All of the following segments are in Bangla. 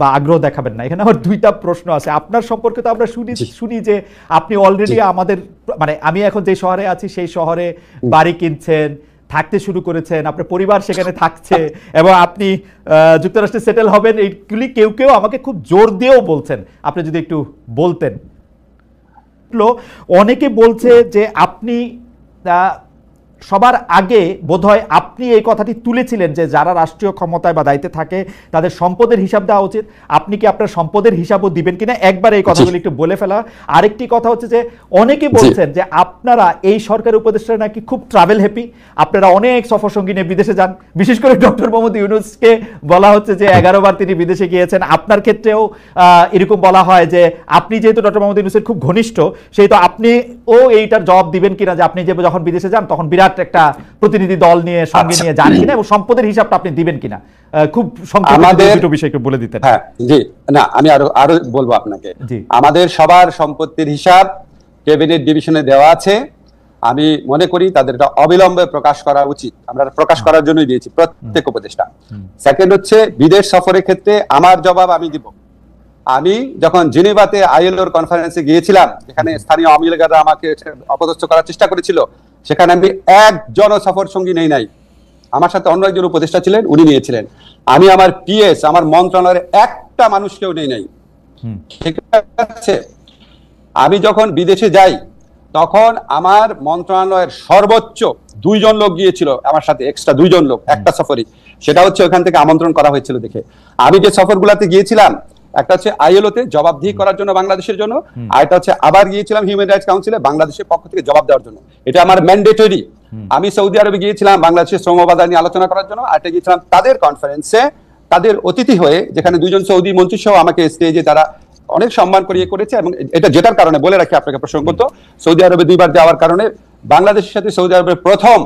বা আগ্রহ দেখাবেন না। এখানে আমার দুইটা প্রশ্ন আছে আপনার সম্পর্কে। তো আমরা শুনি যে আপনি অলরেডি আমাদের মানে আমি এখন যে শহরে আছি সেই শহরে বাড়ি কিনছেন, থাকতে শুরু করেছেন, আপনার পরিবার সেখানে থাকছে এবং আপনি যুক্তরাষ্ট্রে সেটেল হবেন, এইগুলি কেউ কেউ আমাকে খুব জোর দিয়েও বলছেন। আপনি যদি একটু বলতেন। অনেকে বলছে যে আপনি সবার আগে বোধহয় আপনি এই কথাটি তুলেছিলেন যে যারা রাষ্ট্রীয় ক্ষমতায় বা দায়িত্বে থাকে তাদের সম্পদের হিসাব দেওয়া উচিত। আপনি কি আপনার সম্পদের হিসাবও দিবেন কিনা একবার এই কথাগুলো একটু বলে ফেলা। আরেকটি কথা হচ্ছে যে অনেকে বলছেন যে আপনারা এই সরকারের উপদেষ্টা নাকি খুব ট্রাভেল হ্যাপি, আপনারা অনেক সফর সঙ্গী নিয়ে বিদেশে যান। বিশেষ করে ডক্টর মোহাম্মদ ইউনূসকে বলা হচ্ছে যে 11 বার তিনি বিদেশে গিয়েছেন। আপনার ক্ষেত্রেও এরকম বলা হয় যে আপনি যেহেতু ডক্টর মোহাম্মদ ইউনূসের খুব ঘনিষ্ঠ সেহেতু আপনিও এইটার জবাব দিবেন কিনা যে আপনি যে যখন বিদেশে যান তখন বিরাট একটা প্রতিনিধি দল নিয়ে সঙ্গে নিয়ে যান কিনা এবং সম্পদের হিসাবটা আপনি দিবেন কিনা খুব সংক্ষেপে দুটো বিষয় একটু বলে দিতেন। হ্যাঁ জি, না আমি আরো বলবো আপনাকে। আমাদের সবার সম্পত্তির হিসাব ক্যাবিনেট ডিভিশনে দেওয়া আছে। আমি মনে করি তাদের এটা অবিলম্বে প্রকাশ করা উচিত। আমরা প্রকাশ করার জন্যই দিয়েছি প্রত্যেক উপদেষ্টা। সেকেন্ড হচ্ছে বিদেশ সফরের ক্ষেত্রে আমার জবাব আমি দিব। আমি যখন জেনেভাতে আইএলওর কনফারেন্সে গিয়েছিলাম, যেখানে স্থানীয় আওয়ামী লীগরা আমাকে অপদস্থ করার চেষ্টা করেছিল, সেখানে আমি একজনও সফর সঙ্গী নেই নাই। আমার সাথে অন্য একজন উপদেষ্টা ছিলেন, উনি নিয়েছিলেন। আমি আমার পিএস আমার মন্ত্রণালয়ের একটা মানুষকেও নেই নাই। ঠিক আছে, আমি যখন বিদেশে যাই তখন আমার মন্ত্রণালয়ের সর্বোচ্চ 2 জন লোক গিয়েছিল আমার সাথে, এক্সট্রা 2 জন লোক একটা সফরে। সেটা হচ্ছে ওখান থেকে আমন্ত্রণ করা হয়েছিল দেখে। আমি যে সফরগুলোতে গিয়েছিলাম, একটা হচ্ছে আইএলওতে জবাবদিহি করার জন্য বাংলাদেশের জন্য, আর একটা হচ্ছে আবার গিয়েছিলাম হিউম্যান রাইটস কাউন্সিলে বাংলাদেশের পক্ষ থেকে জবাব দেওয়ার জন্য। এটা আমার ম্যান্ডেটরি। আমি সৌদি আরবে গিয়েছিলাম বাংলাদেশের শ্রম বাজার নিয়ে আলোচনা করার জন্য, আর একটা গিয়েছিলাম তাদের কনফারেন্সে তাদের অতিথি হয়ে, যেখানে 2 জন সৌদি মন্ত্রী সহ আমাকে স্টেজে তারা অনেক সম্মান করিয়ে করেছে। এবং এটা যেটার কারণে বলে রাখি আপনাকে প্রসঙ্গত, সৌদি আরবে 2 বার যাওয়ার কারণে বাংলাদেশের সাথে সৌদি আরবের প্রথম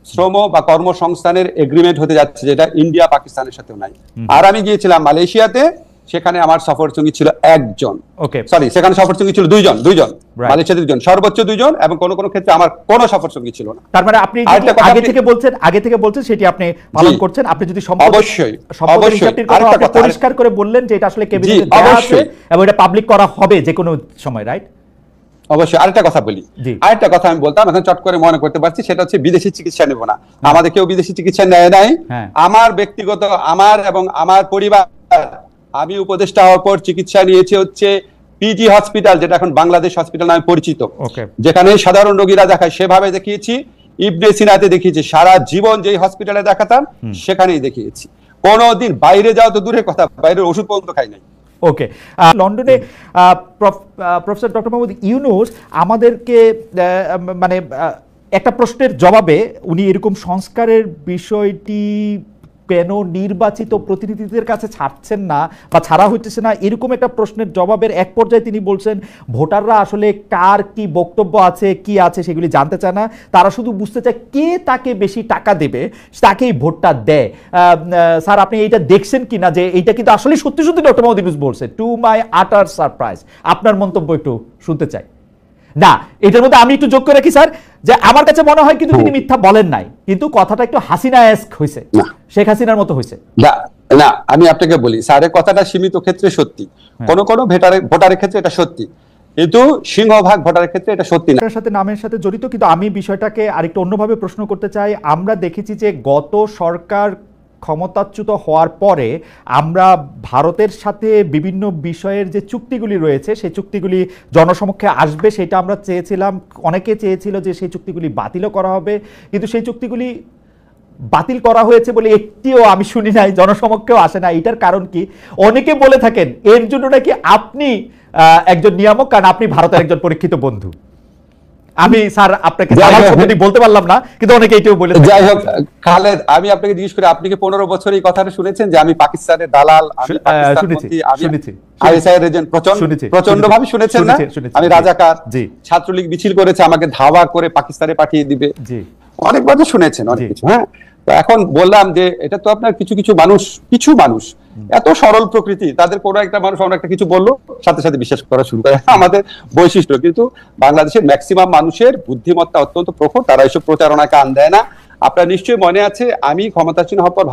শ্রম বা কর্মসংস্থানের এগ্রিমেন্ট হতে যাচ্ছে, যেটা ইন্ডিয়া পাকিস্তানের সাথেও নাই। আর আমি গিয়েছিলাম মালয়েশিয়াতে, সেখানে আমার সফর সঙ্গী ছিল একজন। সরি, সেখানে সফর সঙ্গী ছিল 2 জন। মালয়েশিয়াতে 2 জন, সর্বোচ্চ 2 জন, এবং কোন কোন ক্ষেত্রে আমার কোনো সফর সঙ্গী ছিল না। তার মানে আপনি আগে থেকে বলছেন সেটি আপনি পালন করছেন। আপনি যদি অবশ্যই পরিষ্কার করে বললেন যে এটা আসলে ক্যাবিনেটে দেওয়া আছে এবং এটা পাবলিক করা হবে যে কোনো সময়, রাইট? অবশ্যই। আরেকটা কথা বলি, আরেকটা কথা আমি বলতাম, এখন চট করে মনে করতে পারছি, সেটা হচ্ছে বিদেশি চিকিৎসা নেব না। আমাদের কেউ বিদেশি চিকিৎসা নেয় নাই। আমার ব্যক্তিগত, আমার এবং আমার পরিবার, আমি উপদেষ্টা হওয়ার পর চিকিৎসা নিয়েছি হচ্ছে পিজি হসপিটাল, যেটা এখন বাংলাদেশ হসপিটাল নামে পরিচিত, যেখানে সাধারণ রোগীরা দেখায় সেভাবে দেখিয়েছি। ইবনে সিনাতে দেখিয়েছি, সারা জীবন যেই হসপিটালে দেখাতাম সেখানেই দেখিয়েছি। কোনোদিন বাইরে যাওয়া তো দূরের কথা, বাইরের ওষুধ পর্যন্ত খাই নাই। ওকে, লন্ডনে প্রফেসর ডক্টর মোহাম্মদ ইউনূস আমাদেরকে মানে একটা প্রশ্নের জবাবে উনি এরকম সংস্কারের বিষয়টি কেন নির্বাচিত প্রতিনিধিদের কাছে ছাড়ছেন না বা ছাড়া হইতেছে না, এরকম একটা প্রশ্নের জবাবের এক পর্যায়ে তিনি বলছেন ভোটাররা আসলে কার কি বক্তব্য আছে কি আছে সেগুলি জানতে চায় না, তারা শুধু বুঝতে চায় কে তাকে বেশি টাকা দেবে তাকেই ভোটটা দেয়। স্যার, আপনি এইটা দেখছেন কিনা যে এইটা কিন্তু আসলে সত্যি সত্যি ডক্টর মোহাম্মদ ইউনূস বলছে? টু মাই আটার সারপ্রাইজ। আপনার মন্তব্য একটু শুনতে চাই। না, এটার মধ্যে আমি একটু যোগ করে রাখি স্যার, যে আমার কাছে মনে হয় কিন্তু তিনি মিথ্যা বলেন নাই, কিন্তু কথাটা একটু হাসিনা-এস্ক হয়েছে, শেখ হাসিনার মতো হয়েছে। না, আমি আপনাকে বলি, স্যারের কথাটা সীমিত ক্ষেত্রে সত্যি, কোন কোন ভোটারের ক্ষেত্রে এটা সত্যি, কিন্তু সিংহভাগ ভোটারের ক্ষেত্রে এটা সত্যি না। এর সাথে নামের সাথে জড়িত, কিন্তু আমি বিষয়টাকে আরেকটু অন্যভাবে প্রশ্ন করতে চাই। আমরা দেখেছি যে গত সরকার ক্ষমতাচ্যুত হওয়ার পরে আমরা ভারতের সাথে বিভিন্ন বিষয়ের যে চুক্তিগুলি রয়েছে সেই চুক্তিগুলি জনসমক্ষে আসবে, সেটা আমরা চেয়েছিলাম। অনেকে চেয়েছিল যে সেই চুক্তিগুলি বাতিলও করা হবে, কিন্তু সেই চুক্তিগুলি বাতিল করা হয়েছে বলে একটিও আমি শুনি নাই, জনসমক্ষেও আসে না। এটার কারণ কি? অনেকে বলে থাকেন এর জন্য নাকি আপনি একজন নিয়ামক, কারণ আপনি ভারতের একজন পরীক্ষিত বন্ধু। আমি স্যার আপনাকে বলতে পারলাম না, কিন্তু অনেকে এটাও বলে। যাই হোক খালেদ, আমি আপনাকে জিজ্ঞেস করি, আপনি কি 15 বছর এই কথাটা শুনেছেন যে আমি পাকিস্তানের দালাল? প্রচন্ড ভাবে শুনেছেন না? আমি রাজাকার, ছাত্রলীগ মিছিল করেছে আমাকে ধাওয়া করে পাকিস্তানে পাঠিয়ে দিবে, অনেকবার তো শুনেছেন অনেক কিছু। হ্যাঁ, তো এখন বললাম যে এটা তো আপনার কিছু মানুষ এত সরল প্রকৃতি, তাদের কোনো একটা মানুষ অন্য একটা কিছু বললো সাথে সাথে বিশ্বাস করা শুরু করে, আমাদের বৈশিষ্ট্য। কিন্তু বাংলাদেশের ম্যাক্সিমাম মানুষের বুদ্ধিমত্তা অত্যন্ত প্রখর, তারা এইসব প্রচারণায় কান দেয় না। আপনার নিশ্চয়ই মনে আছে, আমি ক্ষমতাসীন হওয়ার পর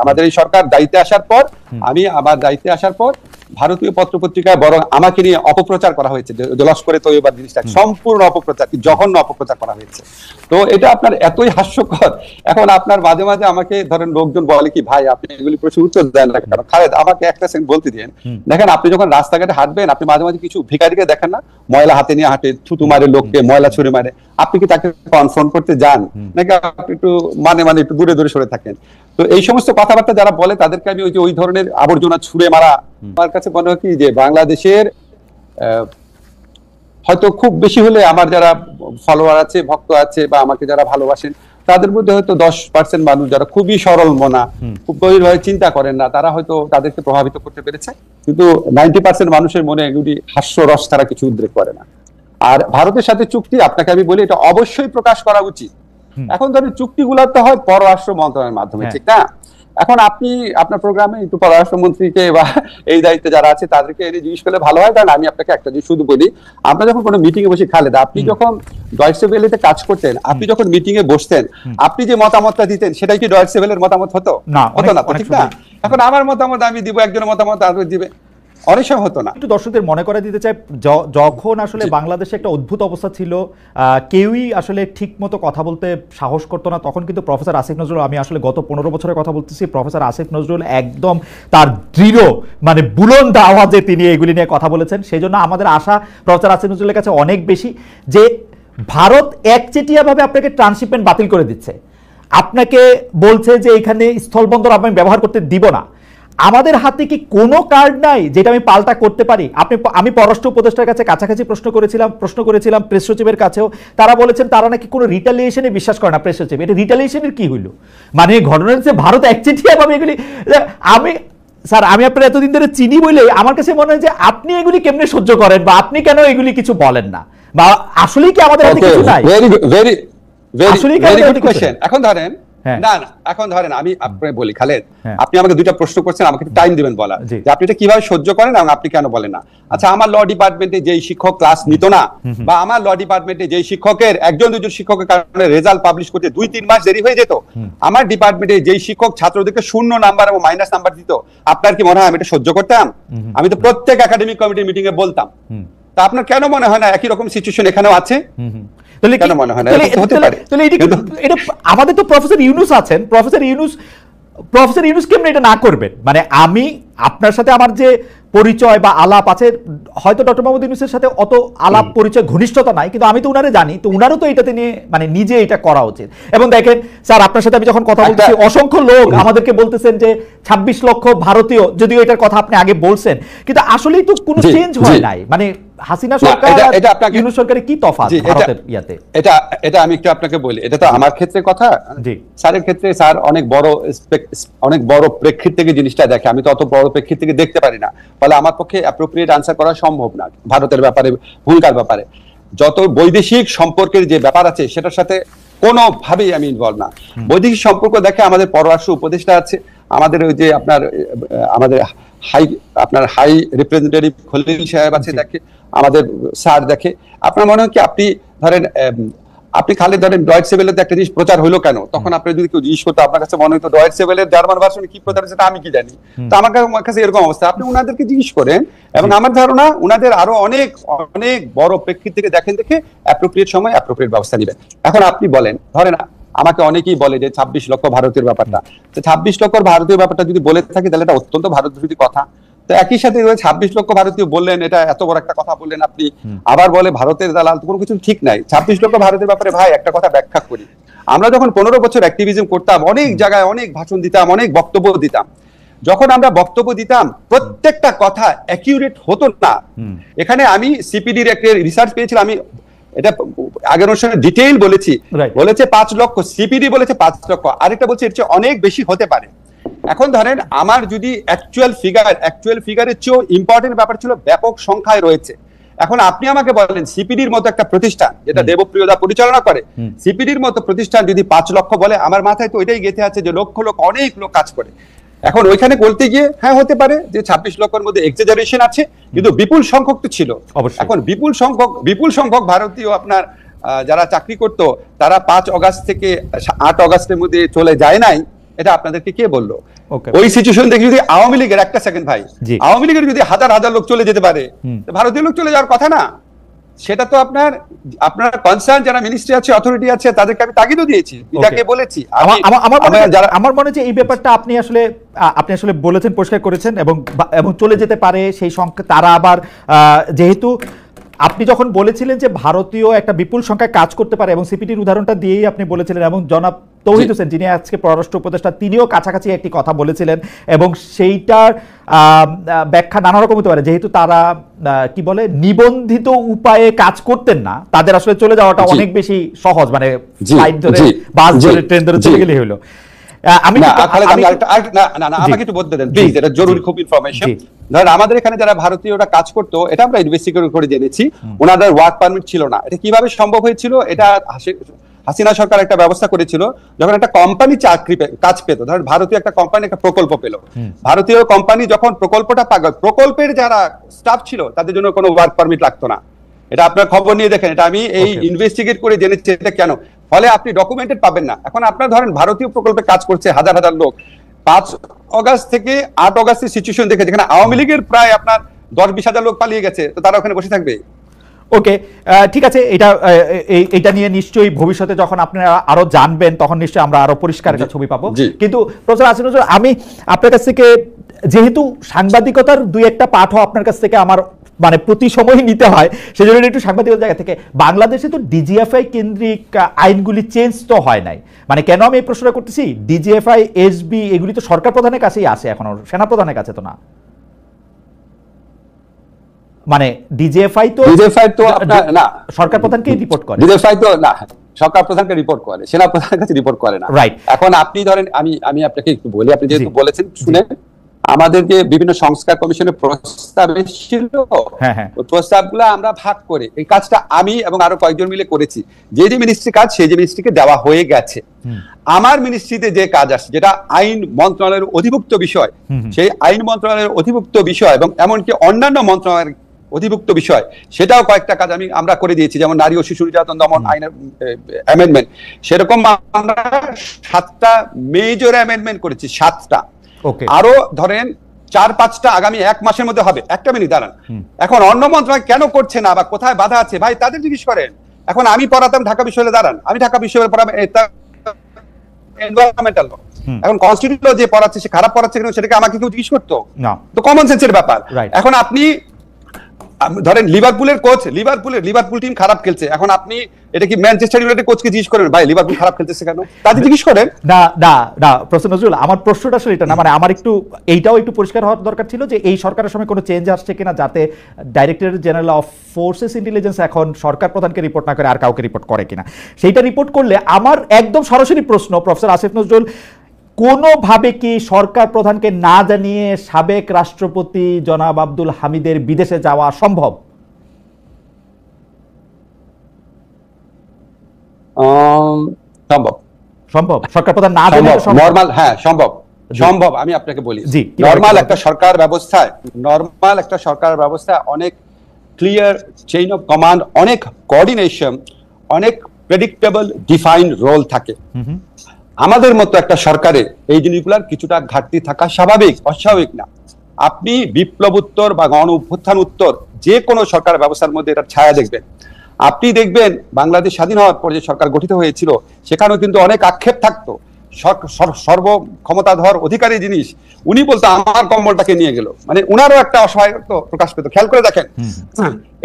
আমাদের এই সরকার দায়িত্বে আসার পর, আমার দায়িত্বে আসার পর ভারতীয় পত্রপত্রিকায় বরং আমাকে নিয়ে অপপ্রচার করা হয়েছে, যে লস্করে তৈয়বার জিনিসটা সম্পূর্ণ অপপ্রচার, জঘন্য অপপ্রচার করা হয়েছে। তো এটা আপনার এতই হাস্যকর। এখন আপনার মাঝে মাঝে আমাকে ধরেন লোকজন বলে কি, ভাই আপনি এগুলি প্রশ্ন উত্তর দেন না কেন? খালেদ, আমাকে একটা সেকেন্ড বলতে দিন। দেখেন, আপনি যখন রাস্তাঘাটে হাঁটবেন, আপনি মাঝে মাঝে কিছু ভিখারিকে দেখেন না, ময়লা হাতে নিয়ে হাঁটে, থুতু মারে লোককে, ময়লা ছুঁড়ে মারে, আপনি কি তাকে কনফ্রন্ট করতে যান নাকি আপনি একটু মানে একটু দূরে দূরে সরে থাকেন? তো এই সমস্ত কথাবার্তা যারা বলে তাদেরকে আমি ওই ধরনের আবর্জনা ছুঁড়ে মারা, আমার কাছে মনে হয় কি যে বাংলাদেশের হয়তো খুব বেশি হলে আমার যারা ফলোয়ার আছে, ভক্ত আছে, বা আমাকে যারা ভালোবাসেন, তাদের মধ্যে হয়তো 10% মানুষ যারা খুবই সরল মনা, খুব গভীরভাবে চিন্তা করেন না, তারা হয়তো তাদেরকে প্রভাবিত করতে পেরেছে। কিন্তু 90% মানুষের মনে এগুলি হাস্যরস ছাড়া কিছু উদ্রেক করে না। আর ভারতের সাথে চুক্তি, আপনাকে আমি বলি, এটা অবশ্যই প্রকাশ করা উচিত। এখন ধরেন চুক্তিগুলো তো হয় পররাষ্ট্র মন্ত্রণালয়ের মাধ্যমে, ঠিক না? এখন আপনি আপনার প্রোগ্রামে একটু পররাষ্ট্রমন্ত্রীকে বা এই দায়িত্বে যারা আছে তাদেরকে এনে জিজ্ঞেস করলে ভালো হয়। কারণ আমি আপনাকে একটা জিনিস শুধু বলি, আমরা যখন কোনো মিটিং এ বসে, খালেদা, আপনি যখন ডয়েচে ভেলেতে কাজ করতেন, আপনি যখন মিটিং এ বসতেন, আপনি যে মতামতটা দিতেন সেটাই কি ডয়েচে ভেলের মতামত হতো? হতো না, ঠিক না? এখন আমার মতামত আমি দিব, একজনের মতামত আরেকজন দিবে, অনেক সময় হতো না। একটু দর্শকদের মনে করে দিতে চাই, যখন আসলে বাংলাদেশে একটা অদ্ভুত অবস্থা ছিল, কেউই আসলে ঠিক মতো কথা বলতে সাহস করতো না, তখন কিন্তু প্রফেসর আসিফ নজরুল, আমি আসলে গত 15 বছরের কথা বলতেছি, প্রফেসর আসিফ নজরুল একদম তার দৃঢ় মানে বুলন্দ আওয়াজে তিনি এগুলি নিয়ে কথা বলেছেন। সেই জন্য আমাদের আশা প্রফেসর আসিফ নজরুলের কাছে অনেক বেশি যে ভারত একচেটিয়াভাবে আপনাকে ট্রান্সশিপমেন্ট বাতিল করে দিচ্ছে, আপনাকে বলছে যে এখানে স্থলবন্দর আমি ব্যবহার করতে দিব না। আমাদের হাতে কি কোনো কার্ড নাই যেটা আমি পাল্টা করতে পারি? আমি পররাষ্ট্র উপদেষ্টার কাছে কাছাকাছি প্রশ্ন করেছিলাম প্রেস সচিবের কাছেও, তারা বলেছেন তারা নাকি কোনো রিটালিয়েশনে বিশ্বাস করে না। প্রেস সচিব, এটা রিটালিয়েশনের কি হইলো? মানে ঘটনা হচ্ছে ভারত একচেটিয়াভাবে এগুলি, স্যার আমি আপনার এতদিন ধরে চিনি বলে আমার কাছে মনে হয় যে আপনি এগুলি কেমনে সহ্য করেন, বা আপনি কেন এগুলি কিছু বলেন না, বা আসলেই কি আমাদের হাতে কিছু নাই? এখন ধরেন এখন ধরেন আমি আপনাকে বলি, খালেদ, আপনি আমাকে দুইটা প্রশ্ন করছেন, আমাকে একটু টাইম দিবেন বলা যে আপনি এটা কিভাবে সহ্য করেন এবং আপনি কেন বলেন না। আচ্ছা, আমার ল ডিপার্টমেন্টে যেই শিক্ষক ক্লাস নিত না, বা আমার ল ডিপার্টমেন্টে যেই শিক্ষকের একজন দুজন শিক্ষকের কারণে রেজাল্ট পাবলিশ করতে 2-3 মাস দেরি হয়ে যেত, আমার ডিপার্টমেন্টে যেই শিক্ষক ছাত্রদেরকে 0 নাম্বার এবং মাইনাস নাম্বার দিত, আপনার কি মনে হয় আমি এটা সহ্য করতাম? আমি তো প্রত্যেক একাডেমিক কমিটির মিটিং এ বলতাম। তা আপনার কেন মনে হয় না একই রকম সিচুয়েশন এখানেও আছে? আমাদের তো প্রফেসর ইউনুস আছেন, প্রফেসর ইউনুস কেমনে এটা না করবেন? মানে আমি আপনার সাথে আমার যে পরিচয় বা আলাপ আছে, হয়তো ডক্টর মোহাম্মদ ইউনূসের সাথে অত আলাপ পরিচয় ঘনিষ্ঠতা নাই, কিন্তু আমি তো উনারে জানি, তো উনারও তো এটাতে নিয়ে মানে নিজে এটা করা উচিত। এবং দেখেন স্যার, আপনার সাথে আমি যখন কথা বলতেছি, অসংখ্য লোক আমাদেরকে বলতেছেন যে 26 লক্ষ ভারতীয়, যদিও এটার কথা আপনি আগে বলছেন, কিন্তু আসলেই তো কোনো চেঞ্জ হয় নাই। মানে হাসিনা সরকার আর ইউনূস সরকারের কি তফাৎ ভারতের ইয়াতে? এটা আমি একটু আপনাকে বলি, এটা তো আমার ক্ষেত্রে কথা, স্যারের ক্ষেত্রে স্যার অনেক বড় প্রেক্ষিত থেকে জিনিসটা দেখে, আমি তো অত বড় প্রেক্ষিত থেকে দেখতে পারি না, ফলে আমার পক্ষে অ্যাপ্রোপ্রিয়েট আনসার করা সম্ভব না ভারতের ব্যাপারে, ভূমিকার ব্যাপারে। যত বৈদেশিক সম্পর্কের যে ব্যাপার আছে সেটার সাথে কোনোভাবেই আমি ইনভলভ না। বৈদেশিক সম্পর্ক দেখে আমাদের পররাষ্ট্র উপদেষ্টা আছে, আমাদের ওই যে আমাদের হাই রিপ্রেজেন্টেটিভ খলিল সাহেব আছে, দেখে আমাদের স্যার দেখে। আপনার মনে হয় কি, আপনি ধরেন খালি ধরেন ডয়েচে ভেলেতে একটা জিনিস প্রচার হলো কেন, তখন আপনি যদি কেউ জিজ্ঞেস করতো, আপনার কাছে মনে হতো ডয়েচে ভেলের জার্মান ভার্সনে কি প্রচার হচ্ছে আমি কি জানি। তো আমার কাছে এরকম অবস্থা, আপনি উনাদেরকে জিজ্ঞেস করেন, এবং আমার ধারণা উনাদের আরো অনেক অনেক বড় প্রেক্ষিত থেকে দেখে অ্যাপ্রোপ্রিয়েট সময় অ্যাপ্রোপ্রিয়েট ব্যবস্থা নেবেন। এখন আপনি বলেন, ধরেন আমাকে অনেকেই বলে যে 26 লক্ষ ভারতীয় ব্যাপারটা, তো 26 লক্ষ ভারতীয় ব্যাপারটা যদি বলে থাকি তাহলে এটা অত্যন্ত ভারত বিরোধী কথা। তো একই সাথে 26 লক্ষ ভারতীয় বললেন, এটা এত বড় একটা কথা বললেন আপনি, আবার বলে ভারতের দালাল, কোনো কিছু ঠিক নাই। 26 লক্ষ ভারতের ব্যাপারে ভাই একটা কথা ব্যাখ্যা করি, আমরা যখন 15 বছর অ্যাক্টিভিজম করতাম, অনেক জায়গায় অনেক ভাষণ দিতাম, অনেক বক্তব্য দিতাম, যখন আমরা বক্তব্য দিতাম প্রত্যেকটা কথা অ্যাকিউরেট হতো না। এখানে আমি সিপিডির একটা রিসার্চ পেয়েছিলাম, আমি এটা আগের অনুষ্ঠানে ডিটেইল বলেছি, বলেছে 5 লক্ষ, সিপিডি বলেছে 5 লক্ষ, আরেকটা বলছে এর চেয়ে অনেক বেশি হতে পারে। এখন ধরেন আমার যদি অ্যাকচুয়াল ফিগারের চেয়েও ইম্পর্টেন্ট ব্যাপার ছিল ব্যাপক সংখ্যায় রয়েছে, এখন আপনি আমাকে বলেন সিপিডির মতো একটা প্রতিষ্ঠান যেটা দেবপ্রিয়দা পরিচালনা করে, সিপিডির মতো প্রতিষ্ঠান যদি 5 লক্ষ বলে, আমার মাথায় তো ওইটাই গেঁথে আছে যে লক্ষ লক্ষ অনেক লোক কাজ করে। এখন ওইখানে বলতে গিয়ে হ্যাঁ হতে পারে যে 26 লক্ষের মধ্যে এক্সাজারেশন আছে, কিন্তু বিপুল সংখ্যক তো ছিল। এখন বিপুল সংখ্যক ভারতীয় আপনার যারা চাকরি করত তারা 5 অগাস্ট থেকে 8 অগাস্টের মধ্যে চলে যায় নাই, এটা আপনাদেরকে কে বললো? ওই সিচুয়েশন দেখে যদি আওয়ামী লীগের, একটা সেকেন্ড ভাই, আওয়ামী লীগের যদি হাজার হাজার লোক চলে যেতে পারে, ভারতীয় লোক চলে যাওয়ার কথা না। সেটা তো আপনার কনসার্ন যারা মিনিস্ট্রি আছে, অথরিটি আছে, তাদেরকে আমি তাগিদও দিয়েছি, এটাকে বলেছি। আমার মনে হচ্ছে এই ব্যাপারটা আপনি আসলে বলেছেন, পরিষ্কার করেছেন, এবং চলে যেতে পারে সেই সংখ্যা। তারা আবার যেহেতু আপনি যখন বলেছিলেন যে ভারতীয় একটা বিপুল সংখ্যায় কাজ করতে পারে, এবং সিপিটির উদাহরণটা দিয়েই আপনি বলেছিলেন, এবং জনাব তৌহিদ হোসেন যিনি আজকে পররাষ্ট্র উপদেষ্টা তিনিও কাছাকাছি একটি কথা বলেছিলেন, এবং সেইটার ব্যাখ্যা নানা রকম হতে পারে। যেহেতু তারা কি বলে নিবন্ধিত উপায়ে কাজ করতেন না, তাদের আসলে চলে যাওয়াটা অনেক বেশি সহজ, মানে ফ্লাইট ধরে, বাস ধরে, ট্রেন ধরে চলে গেলেই হলো। আমাকে একটু বলতে দেন প্লিজ, এটা জরুরি খুব ইনফরমেশন। ধরেন আমাদের এখানে যারা ভারতীয়রা কাজ করতো, এটা আমরা ইনভেস্টিগেট করে জেনেছি, ওনাদের ওয়ার্ক পারমিট ছিল না। এটা কিভাবে সম্ভব হয়েছিল? এটা হাসিনা সরকার একটা ব্যবস্থা করেছিল, যখন একটা কোম্পানি কাজ পেত, ধরেন ভারতীয় একটা কোম্পানি একটা প্রকল্প পেল, ভারতীয় কোম্পানি যখন প্রকল্পটা পাবে, প্রকল্পের যারা স্টাফ ছিল তাদের জন্য কোনো ওয়ার্ক পারমিট লাগতো না। এটা আপনার খবর নিয়ে দেখেন, এটা আমি এই ইনভেস্টিগেট করে জেনেছি এটা কেন। ফলে আপনি ডকুমেন্টেড পাবেন না। এখন আপনার ধরেন ভারতীয় প্রকল্পে কাজ করছে হাজার হাজার লোক, 5 অগাস্ট থেকে 8 অগাস্টের সিচুয়েশন দেখে, যেখানে আওয়ামী লীগের প্রায় আপনার 10-20 হাজার লোক পালিয়ে গেছে, তো তারা ওখানে বসে থাকবে? ওকে, ঠিক আছে। এটা নিয়ে নিশ্চয়ই ভবিষ্যতে যখন আপনারা আরো জানবেন, তখন নিশ্চয়ই আমরা আরো পরিষ্কার একটা ছবি পাবো। কিন্তু প্রফেসর আসিফ নজরুল, আমি আপনার কাছ থেকে, যেহেতু সাংবাদিকতার 2-1টা পাঠও আপনার কাছ থেকে আমার মানে প্রতি সময় নিতে হয়, সেজন্য একটু সাংবাদিকতার জায়গা থেকে, বাংলাদেশে তো ডিজিএফআই কেন্দ্রিক আইনগুলি চেঞ্জ তো হয় নাই। মানে কেন আমি এই প্রশ্নটা করতেছি, ডিজিএফআই, এসবি এগুলি তো সরকার প্রধানের কাছেই আসে, এখনো সেনা প্রধানের কাছে তো না। মানে ডিজিএফআই তো আপনার না, সরকার প্রধানকে রিপোর্ট করে। ডিজিএফআই তো না, সরকার প্রধানকে রিপোর্ট করে, সেনা প্রধানের কাছে রিপোর্ট করে না। রাইট। এখন আপনি ধরেন, আমি আপনাকে একটু বলি, আপনি যেহেতু বলেছেন শুনে, আমাদের যে বিভিন্ন সংস্কার কমিশনের প্রস্তাব এসেছিল, ওই প্রস্তাবগুলো আমরা ভাগ করে এই কাজটা আমি এবং আরো কয়েকজন মিলে করেছি। যে মিনিস্ট্রি কাজ, সেই যে মিনিস্ট্রিকে দেওয়া হয়ে গেছে। আমার মিনিস্ট্রিতে যে কাজ আসছে, যেটা আইন মন্ত্রণালয়ের অধিভুক্ত বিষয়, সেই আইন মন্ত্রণালয়ের অধিভুক্ত বিষয় এবং এমনকি অন্যান্য মন্ত্রণালয়ের অধিভুক্ত বিষয়, সেটাও কয়েকটা কাজ আমরা করে দিয়েছি। যেমন নারী ও শিশু নির্যাতন দমন আইনের অ্যামেন্ডমেন্ট, সেরকম আমরা 7টা মেজর অ্যামেন্ডমেন্ট করেছি, 7টা। আরো ধরেন 4-5টা আগামী 1 মাসের মধ্যে হবে। একটা মিনিট দাঁড়ান, এখন অন্য মন্ত্রণালয় কেন করছে না বা কোথায় বাধা আছে, ভাই তাদের জিজ্ঞেস করেন। এখন আমি পড়াতাম ঢাকা বিশ্ববিদ্যালয়ে, দাঁড়ান আমি ঢাকা বিশ্ববিদ্যালয়ে পড়াবো এনভায়রনমেন্টাল ল, এখন কনস্টিটিউশন যে পড়াচ্ছে সে খারাপ পড়াচ্ছে কিনা সেটাকে আমাকে কেউ জিজ্ঞেস করতো না, তো কমন সেন্সের ব্যাপার। এখন আপনি ধরেন লিভারপুলের কোচ, লিভারপুল টিম খারাপ খেলছে, এখন আপনি এটা কি ম্যানচেস্টার ইউনাইটেড কোচকে জিজ্ঞেস করেন ভাই লিভারপুল খারাপ খেলতেছে কেন, তাদের জিজ্ঞেস করেন? না প্রফেসর নজরুল, আমার প্রশ্নটা আসলে এটা না, মানে আমার এইটাও একটু পরিষ্কার হওয়ার দরকার ছিল যে এই সরকারের সময় কোনো চেঞ্জ আসছে কিনা, যাতে director general of forces intelligence এখন সরকার প্রধানকে রিপোর্ট না করে আর কাউকে রিপোর্ট করে কিনা। সেইটা রিপোর্ট করলে আমার একদম সরাসরি প্রশ্ন, প্রফেসর আসিফ নজরুল, কোনোভাবে কি সরকার প্রধানকে না জানিয়ে সাবেক রাষ্ট্রপতি জনাব আব্দুল হামিদের বিদেশে যাওয়া সম্ভব? সম্ভব, সরকার প্রধান না জানিয়ে নরমাল, হ্যাঁ সম্ভব। আমি আপনাকে বলি, নরমাল একটা সরকার ব্যবস্থায় অনেক ক্লিয়ার চেইন অফ কমান্ড, অনেক কোঅর্ডিনেশন, অনেক প্রেডিক্টেবল ডিফাইন্ড রোল থাকে। আমাদের মতো একটা সরকারে এই জিনিসগুলোর কিছুটা ঘাটতি থাকা স্বাভাবিক, অস্বাভাবিক না। আপনি বিপ্লব উত্তর বা গণ অভ্যুত্থান উত্তর যে কোনো সরকার ব্যবস্থার মধ্যে এটার ছায়া দেখবেন। আপনি দেখবেন বাংলাদেশ স্বাধীন হওয়ার পর যে সরকার গঠিত হয়েছিল সেখানেও কিন্তু অনেক আক্ষেপ থাকতো। সর্ব ক্ষমতাধর অধিকারী জিনিস উনি বলতো আমার কম্বলটাকে নিয়ে গেল, মানে উনারও একটা অসহায়ত্ব প্রকাশ পেত। খেয়াল করে দেখেন,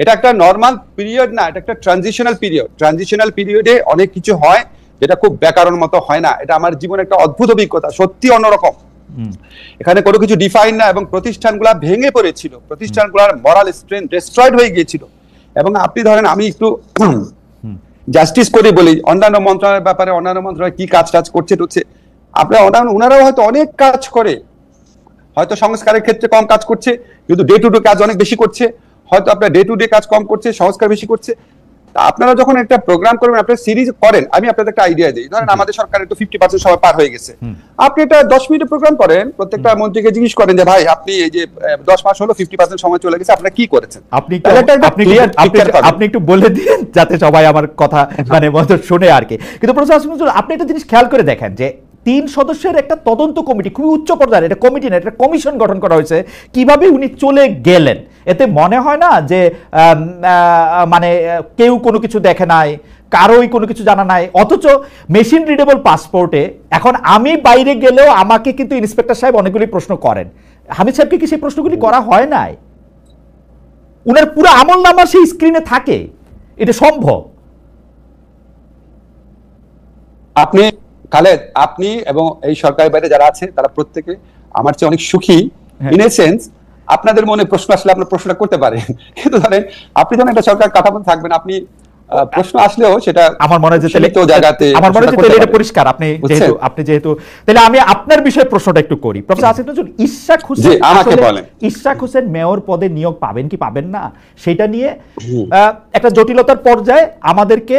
এটা একটা নর্মাল পিরিয়ড না, এটা একটা ট্রানজিশনাল পিরিয়ড। ট্রানজিশনাল পিরিয়ডে অনেক কিছু হয় যেটা খুব ব্যাকরণ মতো হয় না। এটা আমার জীবনে একটা অদ্ভুত অভিজ্ঞতা, সত্যি অন্যরকম। এখানে কোনো কিছু ডিফাইন না এবং প্রতিষ্ঠানগুলা ভেঙে পড়েছিল, প্রতিষ্ঠানগুলোর মরাল স্ট্রেংথ ডিস্ট্রয়েড হয়ে গিয়েছিল। এবং আপনি ধরেন, আমি একটু জাস্টিস করে বলি, অন্যান্য মন্ত্রণালয়ের ব্যাপারে অন্যান্য মন্ত্রণালয় কি কাজ করছে আপনার ওনারাও হয়তো অনেক কাজ করে, হয়তো সংস্কারের ক্ষেত্রে কম কাজ করছে কিন্তু ডে টু ডে কাজ অনেক বেশি করছে, হয়তো আপনার ডে টু ডে কাজ কম করছে, সংস্কার বেশি করছে। আপনারা যখন একটা প্রোগ্রাম করবেন, আপনারা সিরিজ করেন, আমি আপনাদের একটা আইডিয়া দিই। ধরেন আমাদের সরকারের তো 50% সময় পার হয়ে গেছে, আপনি এটা 10 মিনিটের প্রোগ্রাম করেন, প্রত্যেকটা মন্ত্রীকে জিজ্ঞেস করেন যে ভাই আপনি এই যে 10 মাস হলো 50% সময় চলে গেছে, আপনারা কি করেছেন? আপনি একটু বলে দিন যাতে সবাই আমার কথা মানে মতো শুনে আর কি। কিন্তু প্রফেসর আসিফ নজরুল, আপনি একটা জিনিস খেয়াল করে দেখেন যে 3 সদস্যের একটা তদন্ত কমিটি, খুবই উচ্চ পর্যায়ের, এটা কমিটি না, এটা কমিশন গঠন করা হয়েছে, কিভাবে উনি চলে গেলেন। এতে মনে হয় না যে মানে কেউ কোনো কিছু দেখে নাই, কারোই কোনো কিছু জানা নাই, অথচ মেশিন রিডেবল পাসপোর্টে এখন আমি বাইরে গেলেও আমাকে কিন্তু ইন্সপেক্টর সাহেব অনেকগুলি প্রশ্ন করেন। হামিদ সাহেবকে কি সেই প্রশ্নগুলি করা হয় নাই? উনার পুরো আমল নামা সেই স্ক্রিনে থাকে, এটা সম্ভব? আপনি খালেদ, আপনি এবং এই সরকারের বাইরে যারা আছে তারা প্রত্যেকে আমার চেয়ে অনেক সুখী, ইন এ সেন্স আপনাদের মনে প্রশ্ন আসলে আপনার প্রশ্নটা করতে পারেন, কিন্তু ধরেন আপনি যখন একটা সরকার কাঠামো থাকবেন, আপনি প্রশ্ন আসলেও সেটা আমার মনে হয় যে জায়গাতে আমার মনে হয় যে এটা পরিষ্কার। আপনি যেহেতু তাহলে আমি আপনার বিষয়ে প্রশ্নটা একটু করি। প্রফেসর আসিফ নজরুল, ইশরাক হোসেন মেয়র পদে নিয়োগ পাবেন কি পাবেন না সেটা নিয়ে একটা জটিলতার পর্যায়ে আমাদেরকে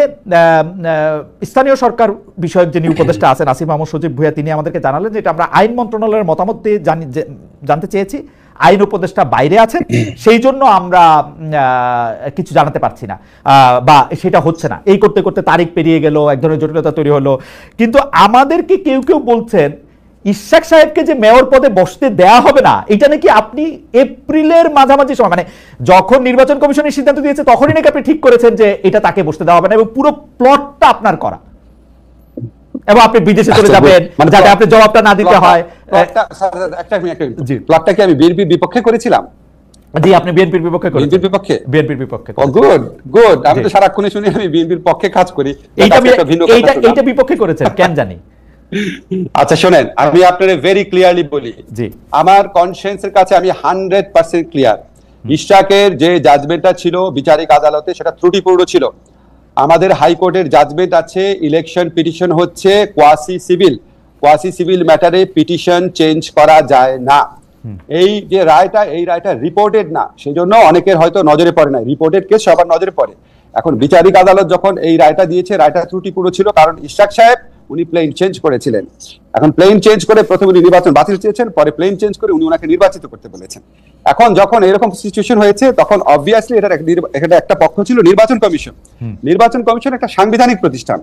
স্থানীয় সরকার বিষয়ক যিনি উপদেষ্টা আছেন আসিফ মাহমুদ সজীব ভুঁইয়া, তিনি আমাদেরকে জানালেন যে এটা আমরা আইন মন্ত্রণালয়ের মতামত দিয়ে জানতে চেয়েছি, আইন উপদেষ্টা বাইরে আছেন, সেই জন্য আমরা কিছু জানাতে পারছি না বা সেটা হচ্ছে না। এই করতে করতে তারিখ পেরিয়ে গেল, এক ধরনের জটিলতা তৈরি হলো। কিন্তু আমাদেরকে কেউ কেউ বলছেন ইশরাক সাহেবকে যে মেয়র পদে বসতে দেয়া হবে না, এটা নাকি আপনি এপ্রিলের মাঝামাঝি সময়, মানে যখন নির্বাচন কমিশনের সিদ্ধান্ত দিয়েছে তখনই নাকি আপনি ঠিক করেছেন যে এটা তাকে বসতে দেওয়া হবে না, এবং পুরো প্লটটা আপনার করা, এবং আপনি বিদেশে চলে যাবেন যাতে আপনি জবাবটা না দিতে হয়। প্লটটা কি আমি বিএনপির বিপক্ষে করেছিলাম? জি, আপনি বিএনপির বিপক্ষে করেছেন। বিএনপির বিপক্ষে। গুড। আমি তো সারাক্ষণ শুনি আমি বিএনপির পক্ষে কাজ করি। এইটা বিপক্ষে করেছেন কেন জানি। আচ্ছা শোনেন, আমি আপনাদের ভেরি ক্লিয়ারলি বলি, জি আমার কনসিয়েন্সের কাছে আমি 100% ক্লিয়ার। ইশরাকের যে জাজমেন্টটা ছিল বিচারিক আদালতে, সেটা ত্রুটিপূর্ণ ছিল। আমাদের হাইকোর্টের জাজমেন্ট আছে, ইলেকশন পিটিশন হচ্ছে কোয়াসি সিভিল ম্যাটারে পিটিশন চেঞ্জ করা যায় না। এই যে রায়টা, এই রায়টা রিপোর্টেড না, সেজন্য অনেকের হয়তো নজরে পড়ে না। রিপোর্টেড কেস সবার নজরে পড়ে। এখন বিচারিক আদালত যখন এই রায়টা দিয়েছে, রায়টা ত্রুটিপূর্ণ ছিল, কারণ ইশরাক সাহেব উনি প্লেন চেঞ্জ করেছিলেন। এখন প্লেন চেঞ্জ করে প্রথমে উনি নির্বাচন বাতিল চেয়েছেন, পরে প্লেন চেঞ্জ করে উনি ওনাকে নির্বাচিত করতে বলেছেন। এখন যখন এরকম সিচুয়েশন হয়েছে, তখন অবভিয়াসলি এটা একটা পক্ষ ছিল নির্বাচন কমিশন। নির্বাচন কমিশন একটা সাংবিধানিক প্রতিষ্ঠান।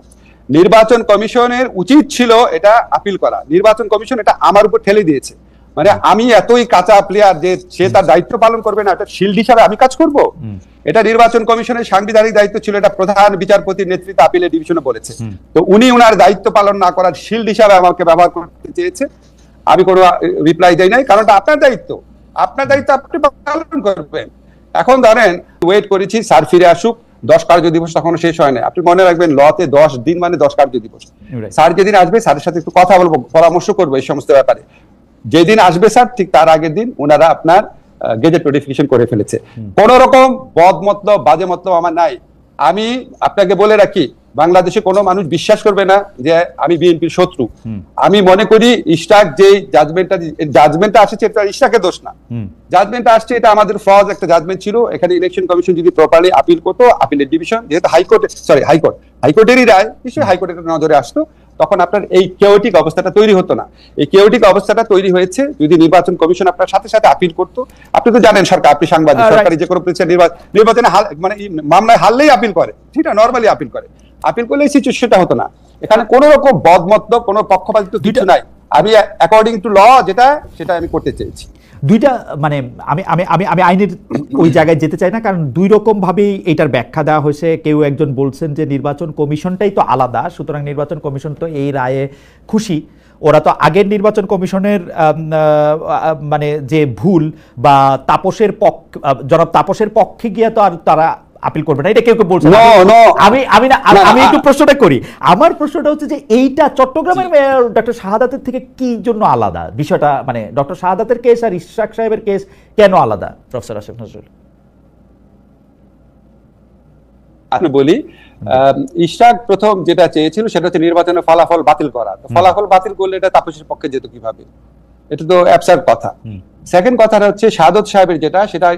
নির্বাচন কমিশনের উচিত ছিল এটা আপিল করা। নির্বাচন কমিশন এটা আমার উপর ঠেলে দিয়েছে। মানে আমি এতই কাঁচা প্লেয়ার যে সে তার দায়িত্ব পালন করবে না, এটা শিল্ড হিসাবে আমি কাজ করব? এটা নির্বাচন কমিশনের সাংবিধানিক দায়িত্ব ছিল, এটা প্রধান বিচারপতির নেতৃত্বে আপিলের ডিভিশনে বলেছে। তো উনি ওনার দায়িত্ব পালন না করার শিল্ড হিসাবে আমাকে ব্যবহার করতে চেয়েছে। আমি কোনো রিপ্লাই দেই নাই, কারণ এটা আপনার দায়িত্ব আপনি পালন করবেন। এখন ধরেন ওয়েট করেছি স্যার ফিরে আসুক, 10 কার্য দিবস তখনো শেষ হয় না। আপনি মনে রাখবেন, লতে 10 দিন মানে 10 কার্য দিবস। স্যার যেদিন আসবে, স্যারের সাথে একটু কথা বলবো, পরামর্শ করবো এই সমস্ত ব্যাপারে। যেদিন আসবে স্যার, ঠিক তার আগের দিন ওনারা আপনার গেজেট নোটিফিকেশন করে ফেলেছে। কোন রকম বদমতলব, বাজে মতলব আমার নাই। আমি আপনাকে বলে রাখি, বাংলাদেশে কোনো মানুষ বিশ্বাস করবে না যে আমি বিএনপির শত্রু। আমি মনে করি ইশরাক যে জাজমেন্টটা আসছে, এটা ইশরাকের দোষ না। জাজমেন্টটা আসছে, এটা আমাদের ফ্রজ একটা জাজমেন্ট ছিল। এখানে ইলেকশন কমিশন যদি প্রপারলি আপিল করতো, আপিলের ডিভিশন যেহেতু হাইকোর্টেরই রায়, নিশ্চয়ই হাইকোর্টের নজরে আসতো, তখন আপনার এই কেওটিক অবস্থাটা তৈরি হতো না। এই কেওটিক অবস্থাটা তৈরি হয়েছে যদি নির্বাচন কমিশন আপনার সাথে সাথে আপিল করতো। আপনি তো জানেন সরকার, আপনি সাংবাদিক, সরকারি যে কোনো নির্বাচনে মানে মামলায় হারলেই আপিল করে, সেটা নর্মালি আপিল করে। আপিল করলে এই সিচুয়েশনটা হতো না। এখানে কোন রকম বদমতলব, কোনো পক্ষপাতিত্ব কিছু নাই। আমি অ্যাকর্ডিং টু ল সেটা আমি করতে চেয়েছি। দুইটা মানে আমি আমি আমি আমি আইনের ওই জায়গায় যেতে চাই না, কারণ দুই রকম ভাবেই এটার ব্যাখ্যা দেওয়া হয়েছে। কেউ একজন বলছেন যে নির্বাচন কমিশনটাই তো আলাদা, সুতরাং নির্বাচন কমিশন তো এই রায়ে খুশি। ওরা তো আগের নির্বাচন কমিশনের মানে যে ভুল বা জনাব তাপসের পক্ষে গিয়ে তো আর তারা আপিল করবে না, এটা কেউ কেউ বলছে। আমি একটু প্রশ্নটা করি। আমার প্রশ্নটা হচ্ছে যে এইটা চট্টগ্রামের মেয়র ডক্টর শাহাদাতের থেকে কি জন্য আলাদা বিষয়টা, মানে ডক্টর শাহাদাতের কেস আর ইশরাক সাহেবের কেস কেন আলাদা? প্রফেসর আসিফ নজরুল, আপনি বলি, ইশরাক প্রথম যেটা চেয়েছিল সেটা হচ্ছে নির্বাচনের ফলাফল বাতিল করা। ফলাফল বাতিল করলে এটা তাপসের পক্ষে যেত কিভাবে? এটা তো অ্যাবসার্ড কথা। সেকেন্ড কথাটা হচ্ছে শাহাদত সাহেবের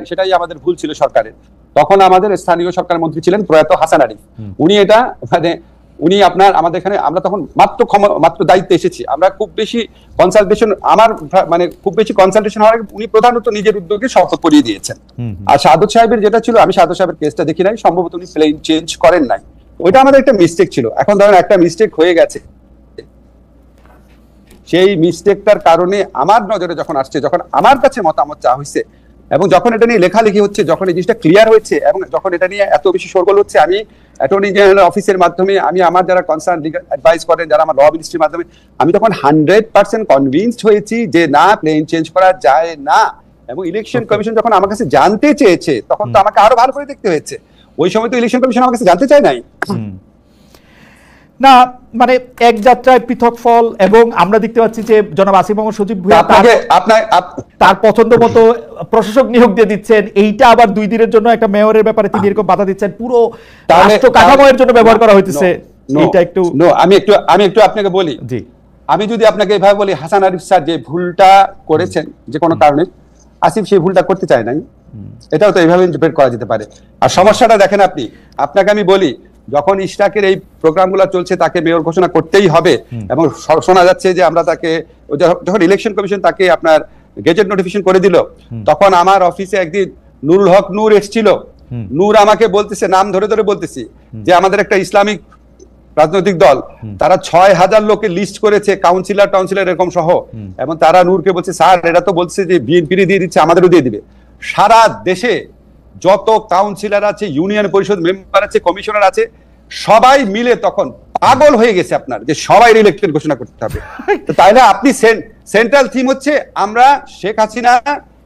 সেটাই আমাদের ভুল ছিল সরকারের। তখন আমাদের স্থানীয় সরকার মন্ত্রী ছিলেন প্রয়াত হাসান আরিফ। উনি এটা উনি আমাদের এখানে আমরা তখন মাত্র দায়িত্বে এসেছি, আমরা খুব বেশি কনসালটেশন খুব বেশি কনসালটেশন হওয়ার আগে উনি প্রধানত নিজের উদ্যোগে শপথ করিয়ে দিয়েছেন। আর শাহাদত সাহেবের যেটা ছিল, আমি শাহাদত সাহেবের কেসটা দেখি নাই, সম্ভবত উনি প্লেন চেঞ্জ করেন নাই, ওইটা আমাদের একটা মিস্টেক ছিল। এখন ধরেন একটা মিস্টেক হয়ে গেছে, সেই মিস্টেকটার কারণে আমার নজরে যখন আসছে, যখন আমার কাছে মতামত চাওয়া হয়েছে এবং যখন এটা নিয়ে লেখালেখি হচ্ছে, যখন এই জিনিসটা ক্লিয়ার হয়েছে এবং যখন এটা নিয়ে এত বেশি শোরগোল হচ্ছে, আমি অ্যাটর্নি জেনারেল অফিসের মাধ্যমে, আমি আমার যারা কনসার্ন লিগ্যাল অ্যাডভাইস করেন, যারা আমার ল মিনিস্ট্রির মাধ্যমে, আমি তখন 100% কনভিন্সড হয়েছি যে না, প্লেন চেঞ্জ করা যায় না। এবং ইলেকশন কমিশন যখন আমার কাছে জানতে চেয়েছে, তখন তো আমাকে আরো ভালো করে দেখতে হয়েছে। ওই সময় তো ইলেকশন কমিশন আমার কাছে জানতে চায় নাই। না মানে এক যাত্রায় পৃথক ফল, এবং আমরা দেখতে পাচ্ছি যে জনাব আসিফ মোহাম্মদ সজীব ভুঁইয়া তার পছন্দ মতো প্রশাসক নিয়োগ দিয়ে দিচ্ছেন, এইটা আবার 2 দিনের জন্য একটা মেয়রের ব্যাপারে তিনি এরকম বাধা দিচ্ছেন, পুরো রাষ্ট্র কাঠামোর জন্য ব্যবহার করা হইতেছে। এটা একটু আমি একটু আপনাকে বলি, জি আমি যদি আপনাকে এভাবে বলি, হাসান আরিফ স্যার যে ভুলটা করেছেন যে কোনো কারণে, আসিফ সেই ভুলটা করতে চায় নাই, এটাও তো এইভাবে ইন্টারপ্রেট করা যেতে পারে। আর সমস্যাটা দেখেন আপনাকে আমি বলি, যখন ইশরাকের এই প্রোগ্রামগুলো চলছে, তাকে মেয়র ঘোষণা করতেই হবে, এবং শোনা যাচ্ছে যে আমরা তাকে, যখন ইলেকশন কমিশন তাকে আপনার গেজেট নোটিফিকেশন করে দিল, তখন আমার অফিসে একদিন নুরুল হক নূর এসেছিল। নূর আমাকে বলতেছে, নাম ধরে ধরে বলতেছি, যে আমাদের একটা ইসলামিক রাজনৈতিক দল, তারা 6000 লোকে লিস্ট করেছে, কাউন্সিলর এরকম সহ, এবং তারা নূরকে বলছে, স্যার এরা তো বলছে যে বিএনপি দিয়ে দিচ্ছে, আমাদেরও দিয়ে দিবে। সারা দেশে যত কাউন্সিলর আছে, ইউনিয়ন পরিষদ মেম্বার আছে, কমিশনার আছে, সবাই মিলে তখন পাগল হয়ে গেছে আপনার, যে সবাই ইলেকটেড ঘোষণা করতে হবে। তাই না, আপনি সেন্ট্রাল থিম হচ্ছে আমরা শেখ হাসিনা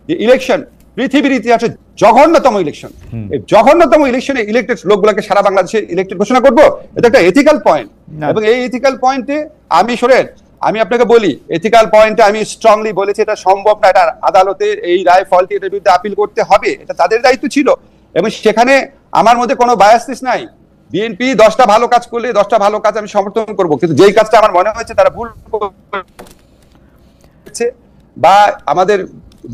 যে ইলেকশন, পৃথিবীর ইতিহাসে জঘন্যতম ইলেকশন, এই জঘন্যতম ইলেকশনে ইলেকটেড লোকগুলোকে সারা বাংলাদেশে ইলেকটেড ঘোষণা করবো, এটা একটা এথিক্যাল পয়েন্ট। এবং এই এথিক্যাল পয়েন্টে আমি আপনাকে বলি, এথিক্যাল পয়েন্টে আমি স্ট্রংলি বলেছি এটা সম্ভব না, এটা আদালতের এই রায় ফলটি এটার বিরুদ্ধে আপিল করতে হবে, এটা তাদের দায়িত্ব ছিল। এবং সেখানে আমার মধ্যে কোনো বায়াসনেস নাই। বিএনপি 10টা ভালো কাজ করলে 10টা ভালো কাজ আমি সমর্থন করব, কিন্তু যেই কাজটা আমার মনে হয়েছে তারা ভুল করছে, বা আমাদের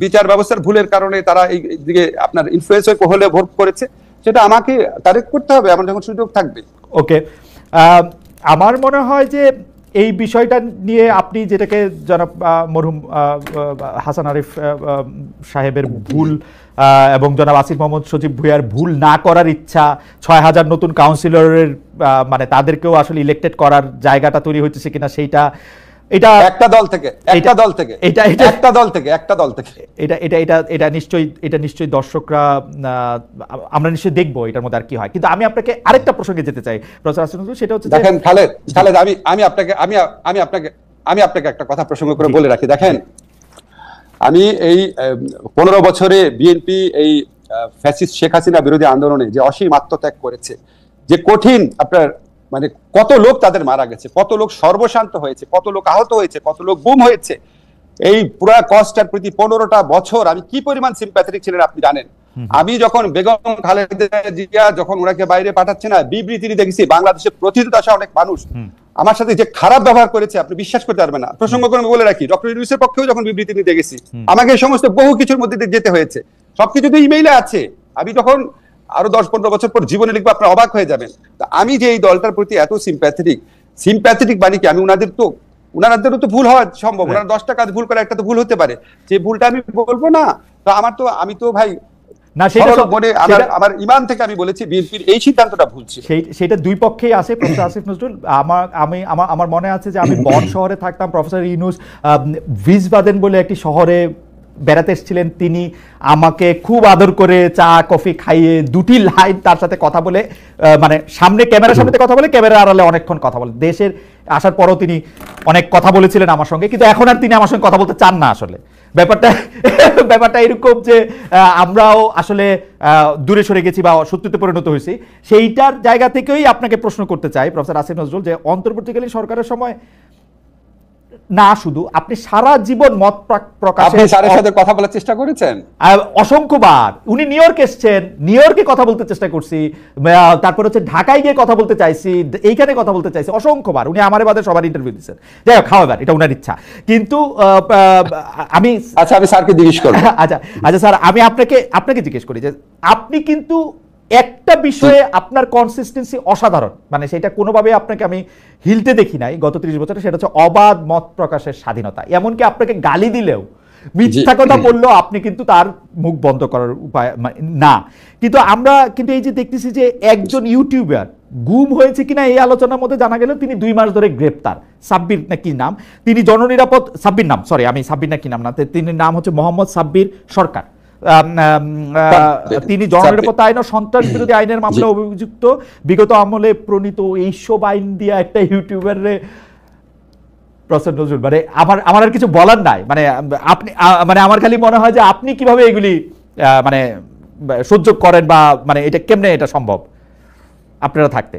বিচার ব্যবস্থার ভুলের কারণে তারা এই দিকে আপনার ইনফ্লুয়েন্স হলে ভোট করেছে, সেটা আমাকে কারেক্ট করতে হবে, আমার যখন সুযোগ থাকবে। ওকে, আমার মনে হয় যে এই বিষয়টা নিয়ে আপনি যেটাকে জনাব মরহুম হাসান আরিফ সাহেবের ভুল এবং জনাব আসিফ মোহাম্মদ সজীব ভুঁইয়ার ভুল না করার ইচ্ছা, 6000 নতুন কাউন্সিলরের মানে তাদেরকেও আসলে ইলেক্টেড করার জায়গাটা তৈরি হচ্ছে কিনা, সেইটা এটা নিশ্চয়ই দর্শকরা, আমরা নিশ্চয়ই দেখবো এটার মধ্যে আর কি হয়। কিন্তু আমি আপনাকে আরেকটা প্রসঙ্গে যেতে চাই প্রফেসর আসিফ নজরুল, সেটা হচ্ছে দেখেন খালেদ, আমি আপনাকে একটা কথা প্রসঙ্গ করে বলে রাখি। দেখেন, আমি এই 15 বছরে বিএনপি এই ফ্যাসিস্ট শেখ হাসিনা বিরোধী আন্দোলনে যে অসীম আত্মত্যাগ করেছে, যে কঠিন আপনার মানে কত লোক তাদের মারা গেছে, কত লোক সর্বশান্ত হয়েছে, কত লোক আহত হয়েছে, কত লোক গুম হয়েছে, এই পুরা কষ্টের প্রতি 15টা বছর আমি কি পরিমাণ সিম্প্যাথেটিক ছিলেন আপনি জানেন। আমি যখন বেগম খালেদা জিয়া যখন ওনাকে বাইরে পাঠাচ্ছে না, বিবৃতি দেখেছি, বাংলাদেশের প্রতিটি দশা অনেক মানুষ আমার সাথে যে খারাপ ব্যবহার করেছে আপনি বিশ্বাস করতে পারবেন না। প্রসঙ্গ করে বলে রাখি, ডক্টর ইউনূসের পক্ষেও যখন বিবৃতি নিতে গেছি, আমাকে এই সমস্ত বহু কিছুর মধ্যে যেতে হয়েছে, সবকিছু তো ইমেইলে আছে। আমি যখন আরো 10-15 বছর পর জীবনে লিখবো, আপনারা অবাক হয়ে যাবেন। আমি যে এই দলটার প্রতি এত সিম্প্যাথেটিক মানে কি, আমি উনাদেরও তো ভুল হওয়া সম্ভব, ওনারা 10টা কাজ ভুল করে একটা তো ভুল হতে পারে, যে ভুলটা আমি বলবো না। তো আমি তো ভাই না, আমার ঈমান থেকে আমি বলেছি বিএনপির এই সিদ্ধান্তটা ভুল ছিল। সেটা দুই পক্ষেই আছে প্রফেসর আসিফ নজরুল। আমার মনে আছে যে আমি বন শহরে থাকতাম, প্রফেসর ইউনূস ভিসবাদেন বলে একটি শহরে বেড়াতে এসেছিলেন, তিনি আমাকে খুব আদর করে চা কফি খাইয়ে 2টি লাইন তার সাথে কথা বলে, মানে সামনে ক্যামেরার সামনে কথা বলে, ক্যামেরার আড়ালে অনেকক্ষণ কথা বলে, দেশের আসার পরও তিনি অনেক কথা বলেছিলেন আমার সঙ্গে, কিন্তু এখন আর তিনি আমার সঙ্গে কথা বলতে চান না। আসলে ব্যাপারটা এরকম যে আমরাও আসলে দূরে সরে গেছি বা শত্রুতে পরিণত হয়েছি। সেইটার জায়গা থেকেই আপনাকে প্রশ্ন করতে চাই প্রফেসর আসিফ নজরুল, যে অন্তর্বর্তীকালীন সরকারের সময় না শুধু আপনি সারা জীবন মত প্রকাশে আপনি স্যারের সাথে কথা বলার চেষ্টা করেছেন অসংখ্যবার। উনি নিউ ইয়র্ক এসছেন, নিউ ইয়র্কে কথা বলতে চেষ্টা করছি, তারপর হচ্ছে ঢাকায় গিয়ে কথা বলতে চাইছি, এইখানে কথা বলতে চাইছি অসংখ্যবার। উনি আমার বাদে সবার ইন্টারভিউ দিচ্ছেন। যাই হোক, হাওয়েভার এটা উনার ইচ্ছা। কিন্তু আমি আমি স্যারকে জিজ্ঞেস করব। আচ্ছা স্যার, আমি আপনাকে জিজ্ঞেস করি যে আপনি কিন্তু একটা বিষয়ে আপনার কনসিস্টেন্সি অসাধারণ, মানে সেটা কোনোভাবে আপনাকে আমি হিলতে দেখি নাই গত 30 বছরে, সেটা হচ্ছে অবাধ মত প্রকাশের স্বাধীনতা। এমনকি আপনাকে গালি দিলেও, মিথ্যা কথা বললেও আপনি কিন্তু তার মুখ বন্ধ করার উপায় না। কিন্তু আমরা কিন্তু এই যে দেখতেছি যে একজন ইউটিউবার গুম হয়েছে কিনা এই আলোচনার মধ্যে জানা গেল তিনি 2 মাস ধরে গ্রেপ্তার। সাব্বির না কি নাম, তিনি জননিরাপদ, সাব্বির নাম, সরি আমি সাব্বির না কি নাম না, তিনি নাম হচ্ছে মোহাম্মদ সাব্বির সরকার। তিনি জননিরাপত্তা আইন ও সন্ত্রাস বিরোধী আইনের মামলায় অভিযুক্ত। বিগত আমলে প্রণীত এইসব আইন দিয়ে একটা ইউটিউবারে প্রসেন নজরুল, মানে আমার আর কিছু বলার নাই। মানে আপনি, মানে আমার খালি মনে হয় যে আপনি কিভাবে এগুলি মানে সহ্য করেন, বা মানে এটা কেমনে এটা সম্ভব আপনারা থাকতে।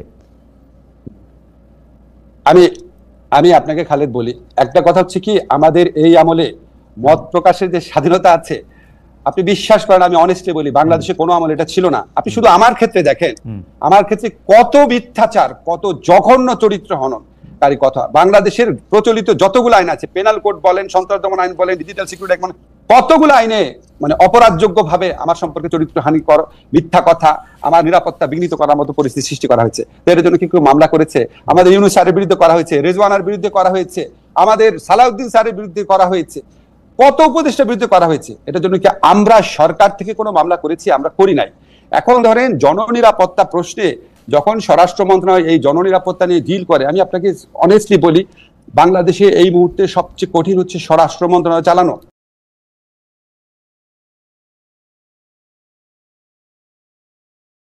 আমি আপনাকে খালেদ বলি, একটা কথা হচ্ছে কি, আমাদের এই আমলে মত প্রকাশের যে স্বাধীনতা আছে, আপনি বিশ্বাস করেন, আমি অনেস্টলি বলি, বাংলাদেশে কোনো আমল এটা ছিল না। আপনি শুধু আমার ক্ষেত্রে দেখেন, আমার ক্ষেত্রে কত মিথ্যাচার, কত জঘন্য চরিত্র হননকারী কথা। বাংলাদেশের প্রচলিত যতগুলো আইন আছে, পেনাল কোড বলেন, সন্ত্রাস দমন আইন বলেন, ডিজিটাল সিকিউরিটি অ্যাক্ট, মানে কতগুলো আইনে মানে অপরাধযোগ্য ভাবে আমার সম্পর্কে চরিত্রহানি মিথ্যা কথা, আমার নিরাপত্তা বিঘ্নিত করার মতো পরিস্থিতি সৃষ্টি করা হয়েছে। এর জন্য কি কেউ মামলা করেছে? আমাদের ইউনূস স্যারের বিরুদ্ধে করা হয়েছে, রেজওয়ানার বিরুদ্ধে করা হয়েছে, আমাদের সালাউদ্দিন স্যারের বিরুদ্ধে করা হয়েছে, কত উপদেষ্টার বিরুদ্ধে করা হয়েছে। এটার জন্য কি আমরা সরকার থেকে কোনো মামলা করেছি? আমরা করি নাই। এখন ধরেন জননিরাপত্তা প্রশ্নে যখন স্বরাষ্ট্র মন্ত্রণালয় এই জননিরাপত্তা নিয়ে ডিল করে, আমি আপনাকে অনেস্টলি বলি, বাংলাদেশে এই মুহূর্তে সবচেয়ে কঠিন হচ্ছে স্বরাষ্ট্র মন্ত্রণালয় চালানো।